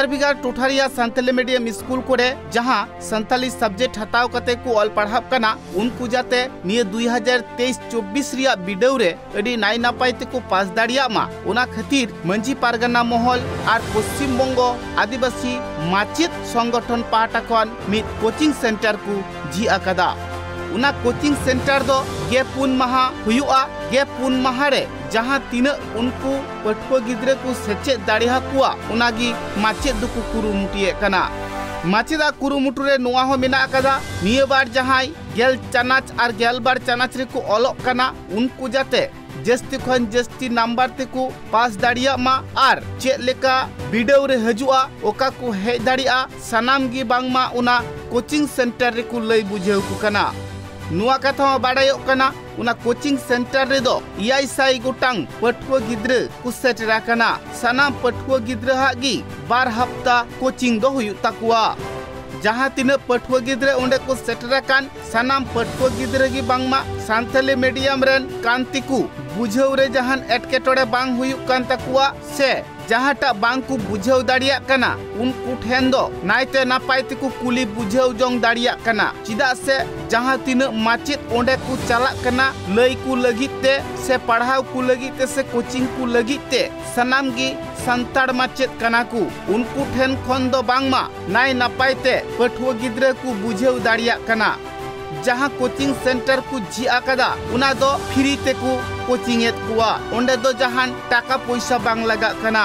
भिगार भिगार टोठारिया सान्ताली medium school कोरे जहां सान्ताली subject हटाव कते को ऑल पढ़ाव कना उनको जाते निये 2023-24 रिया बिडव रे अडी नाई नापाय ते को पास दाड़िया मा उना खातिर मंजी पारगना महल और पश्चिम बंगो आदिवासी माचित संगठन पाहटा खन मिद कोचिंग सेंटर को जी आकादा। उना कोचिंग सेंटर दो गेपुन महा हुयुआ गेपुन महा रे जहां तीना उनको पटुआ गिद्रे को सेचे दाड़िया कुआ उनागी माचेद दुकु कुरुमुटिए कना। माचेदा कुरुमुटुरे नोआ हो मेना कदा निये बार जहां गेल चानाच और गेल बार चानाच रे को ऑलोक कना उनको जाते जस्ती खन जस्ती नंबर ते को पास दाड़िया मा और चेद लेका वीडियो रे हजुआ ओका को हे दाड़िया सनाम गी बांगमा उना कोचिंग सेंटर रे को लई बुझेउ को कना। नुआ कथा बाड़ायो कना उना कोचिंग सेंटर रे दो इयाई साई गोटांग पटुआ गिद्रे को सेटरा कना सनाम पटुआ गिद्रे हागी 12 हफ्ता कोचिंग दो हुयु ताकुआ जहां तीना पटुआ गिद्रे ओंडे को सेटरा कान सनाम पटुआ गिद्रे गी बांगमा सान्ताली मीडियम रेन कांतिकु बुझेउ रे जहान एटकेटोड़े बांग हुयु कान ताकुआ से जहाटा बांग को बुझेउ दाड़िया कना उनको ठेन दो नाइते नापाय ते को कुली बुझेउ जोंग दाड़िया कना चिदा से जहां तीन माचित ओंडे को चला कना लई को लगिते से पढ़ाव को लगिते से कोचिंग को लगिते सनाम गी संताड़ माचित कना को उनको ठेन खन दो बांगमा नाई नापाय ते पटुआ गिद्रे को बुझेउ दाड़िया कना जहां कोचिंग सेंटर को जी आकादा उना दो फ्री ते को कोचिंग एत कुआ ओंडे दो जहान टाका पैसा बांग लगा कना।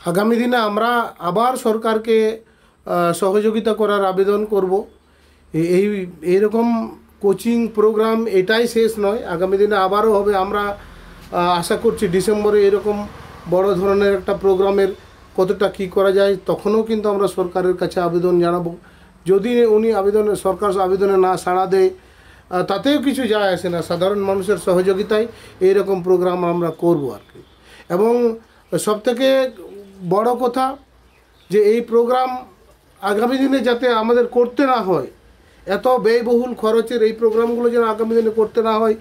आगामी दिन आमरा आबार सरकार के सहयोगिता करार आवेदन करब এই রকম কোচিং প্রোগ্রাম এটাই শেষ নয় আগামী দিনে আবারও হবে আমরা আশা করছি ডিসেম্বরে এরকম বড় ধরনের একটা প্রোগ্রামের কতটা কি করা যায় তখনও কিন্তু আমরা সরকারের কাছে আবেদন জানাবো যদি উনি আবেদনে সরকার আবেদনে না সাড়া দেয় তাতেও কিছু যায় আসে না সাধারণ মানুষের সহযোগিতায় এই রকম প্রোগ্রাম আমরা করব আর কি এবং সবথেকে বড় কথা যে এই প্রোগ্রাম আগামী দিনে যাতে আমাদের করতে না হয় এত ব্যয়বহুল খরচের এই প্রোগ্রামগুলো যেন আগামী দিনে করতে না হয়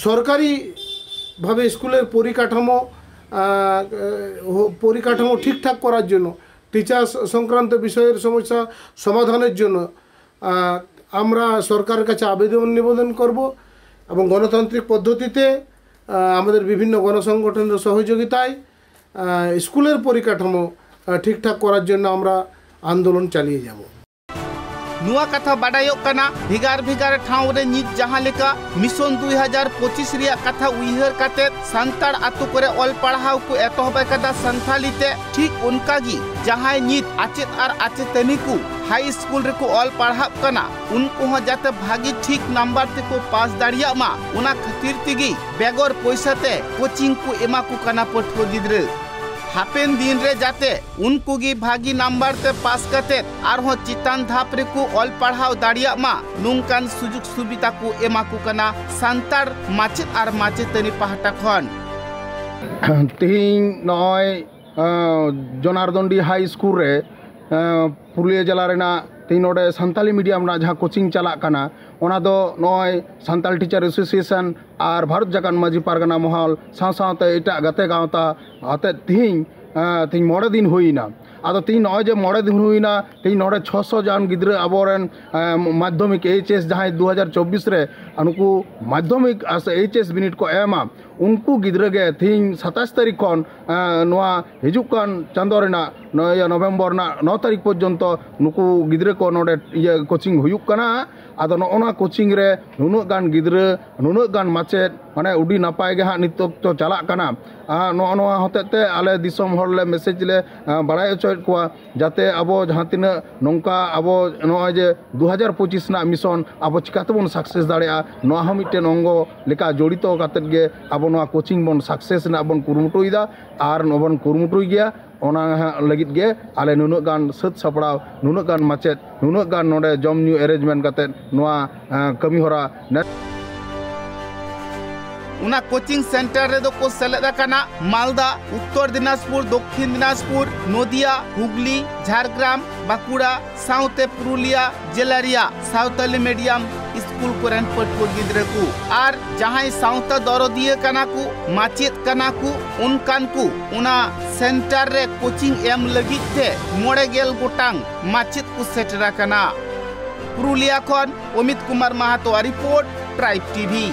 সরকারিভাবে স্কুলের পরিকাঠামো ঠিকঠাক করার জন্য টিচার সংক্রান্ত বিষয়ের সমস্যা সমাধানের জন্য আমরা সরকারের কাছে আবেদন নিবেদন করব এবং গণতান্ত্রিক পদ্ধতিতে আমাদের বিভিন্ন গণসংগঠনের সহযোগিতায় স্কুলের পরিকাঠামো ঠিকঠাক করার জন্য আমরা আন্দোলন চালিয়ে যাব। नुआ कथा बाडायो कना भिगार भिगार ठाव रे नित जहां लेका मिशन 2025 रिया कथा उइहर काते संताड़ आतु करे ऑल पढ़ाव को एतहबे कदा संथाली ते ठीक उनका गी जहां नित आचेत और आचेतनी को हाई स्कूल रे को ऑल पढ़ाव कना उनको हो जाते भागी ठीक नंबर ते को पास दाड़िया मा उना खातिर तिगी बेगर पैसा ते कोचिंग को एमा को कना पटको गिद्रे हापेन दिन रे जाते उनको गी भागी नंबर ते पास करते और हो चितान धाप रे को ऑल पढ़ाव दाड़िया मा नुंकान सुजुग सुविधा को एमा को कना संताड़ माचित और माचितनी पाहटा खन तीन नय जनार्दनडी हाई स्कूल रे पुरुलिया जिला रेना तीन सान्ताली मीडियम ना जहाँ कोचिंग चला कना ओना दो नय सान्ताल टीचर एसोसिएशन और भारत जाकान माजी पारगना महल साथ एटा गते गावता आते तीन मोड़े दिन हुईना आदो तीन नय जे मोड़े दिन हुईना तीन नोड़े 600 जान गिद्रे आबोरेन माध्यमिक एचएस जहाँ 2024 रे उनको माध्यमिक एचएस बिनिट को एमा उनको गिद्रे गे तीन 27 तारीख खन नोआ हिजुकान चांदो रेना नवेम्बर ना 9 तारीख पर्यंत नुकु गिद्रे को नोडे ये कोचिंग हुयुक कना आदो नोना कोचिंग रे नुनुक गान गिद्रे नुनुक गान माचेद माने उडी नापाय गे हा नितो तो चला कना नोआ होतेते आले दिसम हरले मेसेज ले बाड़ाय अचोयत कोआ जाते आबो जहां तिना नोंका आबो नोय जे 2025 ना मिशन आबो चिकातेबोन सक्सेस दाड़िया नोआ ह मिटेन अंगो लेका जड़ितो कातेद गे आबो नोआ कोचिंग बोन सक्सेस ना बोन कुरुमुटुइदा आर नोबन कुरुमुटुइ गया ओना लगित गे आले नुनुक गान सत सपड़ाव नुनुक गान माचेद नुनुक गान नोडे जम न्यू अरेंजमेंट कातेद नोआ कमी होरा उना कोचिंग सेंटर रे दो को सेलेदा कना मालदा उत्तर दिनाजपुर दक्षिण दिनाजपुर नदिया हुगली झारग्राम बाकुड़ा साउते पुरुलिया जिला रिया सावताली मीडियम स्कूल कोरेन पटुआ गिद्रा को आर जहां साउता दरदिया कना को माचेत कना को उनकान को उना सेंटर रे कोचिंग एम लगी थे 9 गोटांग माचेत को सेटरा कना। पुरुलिया खन अमित कुमार महातो रिपोर्ट ट्राइब टीवी।